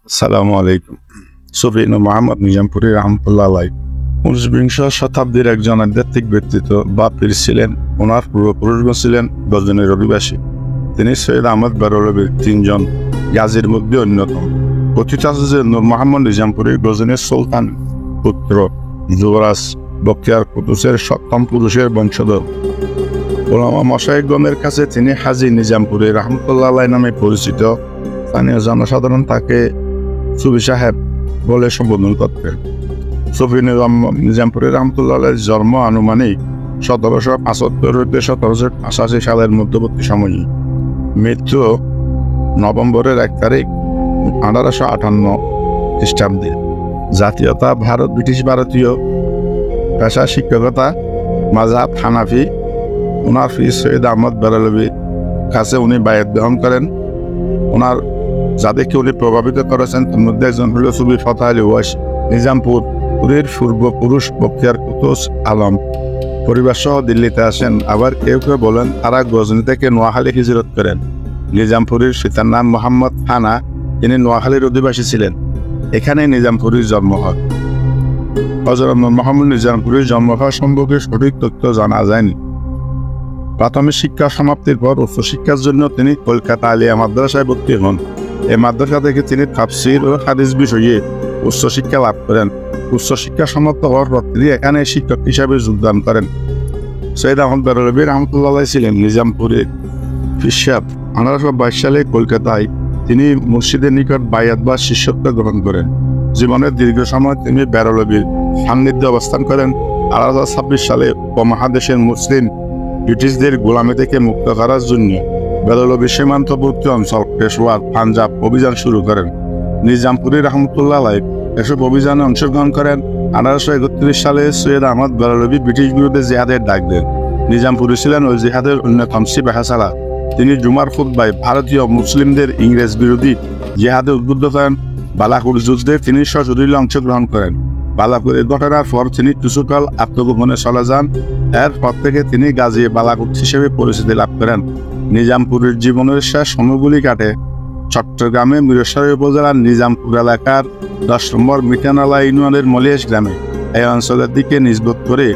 আসসালামু আলাইকুম। সুফি নূর মোহাম্মদ নিজামপুরী রহমতুল্লাহ আলাইহি 19বিংশ শতাব্দীর একজন আধ্যাত্মিক ব্যক্তিত্ব বা পীর ছিলেন। ওনার পূর্বপুরুষগণ ছিলেন গজনীর অধিবাসী। তিনি সৈয়দ আহমদ বেরলভীর 3জন গাজীর মধ্যে অন্যতম। কথিত আছে যে নূর মোহাম্মদ নিজামপুরী গজনীর সুলতান পুত্র যুবরাজ বখতিয়ার কুতুসের 7ম পুরুষের বংশধর। ওলামা মশায়েখগণের কাছে তিনি হাজী নিজামপুরী রহমতুল্লাহ আলাইহি নামে পরিচিত। স্থানীয় জনসাধারণ তাকে সুফি সাহেব বলে সম্বোধন করতেন। সুফি নিজামপুরী রহমতুল্লাহ আলাইহির জন্ম আনুমানিক 1775 হইতে 1785 সালের মধ্যবর্তী সময়ে। মৃত্যু নভেম্বরের 1 তারিখ 1858 খ্রিস্টাব্দে। জাতীয়তা ব্রিটিশ ভারতীয়। পেশা শিক্ষকতা, মাযহাব হানাফি। ওনার পীর সৈয়দ আহমদ বেরলভীর কাছে উনি বায়াত গ্রহণ করেন। ওনার যাদেরকে উনি প্রভাবিত করেছেন তার মধ্যে একজন হল সুফি ফতহ আলী ওয়াইসি। নিজামপুরের পূর্বপুরুষ বখতিয়ার কুতুস আলম পরিবার সহ দিল্লিতে আসেন। আবার কেউ কেউ বলেন তারা গজনী থেকে নোয়াখালী হিজরত করেন। নিজামপুরীর পিতার নাম মোহাম্মদ খানা, তিনি নোয়াখালীর অধিবাসী ছিলেন। এখানে নিজামপুরীর জন্ম হয়। হযরত নূর মোহাম্মদ নিজামপুরীর জন্ম হওয়া সম্পর্কে সঠিক তথ্য জানা যায়নি। প্রাথমিক শিক্ষা সমাপ্তির পর উচ্চশিক্ষার জন্য তিনি কলকাতা আলিয়া মাদ্রাসায় ভর্তি হন। এই মাদ্রাসা থেকে তিনি তাফসীর ও হাদিস বিষয়ে উচ্চশিক্ষা লাভ করেন। উচ্চশিক্ষা সমাপ্ত হওয়ার পর তিনি এখানে শিক্ষক হিসাবে যোগদান করেন। সৈয়দ আহমদ বেরলভী রহমতুল্লাহ আলাইহি ছিলেন নিজামপুরের পীর সাহেব। 1822 সালে কলকাতায় তিনি মুর্শিদের নিকট বায়াত বা শিষ্যত্ব গ্রহণ করেন। জীবনের দীর্ঘ সময় তিনি বেরলভীর সান্নিধ্যে অবস্থান করেন। 1826 সালে উপমহাদেশের মুসলিম ব্রিটিশদের গোলামি থেকে মুক্ত করার জন্য বেরলভী সীমান্তবর্তী অঞ্চল পেশোয়ার, পাঞ্জাব অভিযান শুরু করেন। নিজামপুরী রহমতুল্লাহ আলাইহি এসব অভিযানে অংশগ্রহণ করেন। 1831 সালে সৈয়দ আহমদ বেরলভী ব্রিটিশ বিরুদ্ধে জিহাদের ডাক দেন। নিজামপুরী ছিলেন ওই জিহাদের অন্যতম সিপাহী সালার। তিনি জুমার খুতবায় ভারতীয় মুসলিমদের ইংরেজ বিরোধী জিহাদে উদ্বুদ্ধ করেন। বালাকুর যুদ্ধে তিনি সশরীরে অংশগ্রহণ করেন। বালাকুরের ঘটনার পর তিনি কিছুকাল আত্মগোপনে চলে যান। এরপর থেকে তিনি গাজী বালাকুট হিসেবে পরিচিতি লাভ করেন। নিজামপুরের জীবনের শেষ সময়গুলি কাটে চট্টগ্রামের মিরসরাই উপজেলার নিজামপুর এলাকার 10 নম্বর মিঠানালা ইউনিয়নের মলিয়াস গ্রামে। এই অঞ্চলের দিকে নিসবত করে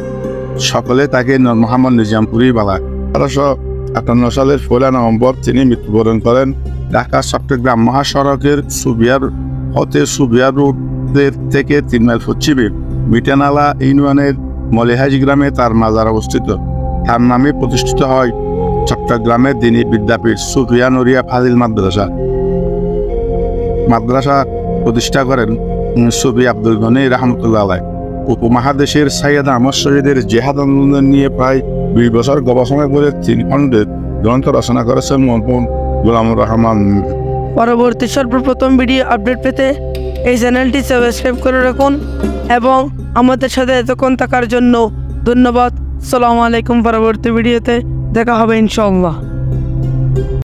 সকলে তাকে নূর মোহাম্মদ নিজামপুরী বলা। 1858 সালের 1 নভেম্বর তিনি মৃত্যুবরণ করেন। ঢাকা চট্টগ্রাম মহাসড়কের সুবিয়া রোডের থেকে 3 মাইল পশ্চিমে মিঠানালা ইউনিয়নের মলিহাজ গ্রামে তার মাজার অবস্থিত। তার নামে প্রতিষ্ঠিত হয় চট্টগ্রামের দ্বীনি বিদ্যাপীঠ সুফিয়া নুরিয়া ফাজিল মাদ্রাসা প্রতিষ্ঠা করেন সুফি আব্দুল গনি রহমতুল্লাহ আলাইহি। উপমহাদেশের সৈয়দ আহমদ শহীদের জিহাদ আন্দোলন নিয়ে প্রায় 20 বছর গবেষণা করে 3 খণ্ডের গ্রন্থ রচনা করেছেন মরহুম গোলামুর রহমান। পরবর্তী সর্বপ্রথম ভিডিও আপডেট পেতে এই চ্যানেলটি সাবস্ক্রাইব করে রাখুন এবং আমাদের সাথে এতক্ষণ থাকার জন্য ধন্যবাদ। আসসালামু আলাইকুম। পরবর্তী ভিডিওতে দেখা হবে ইনশাআল্লাহ।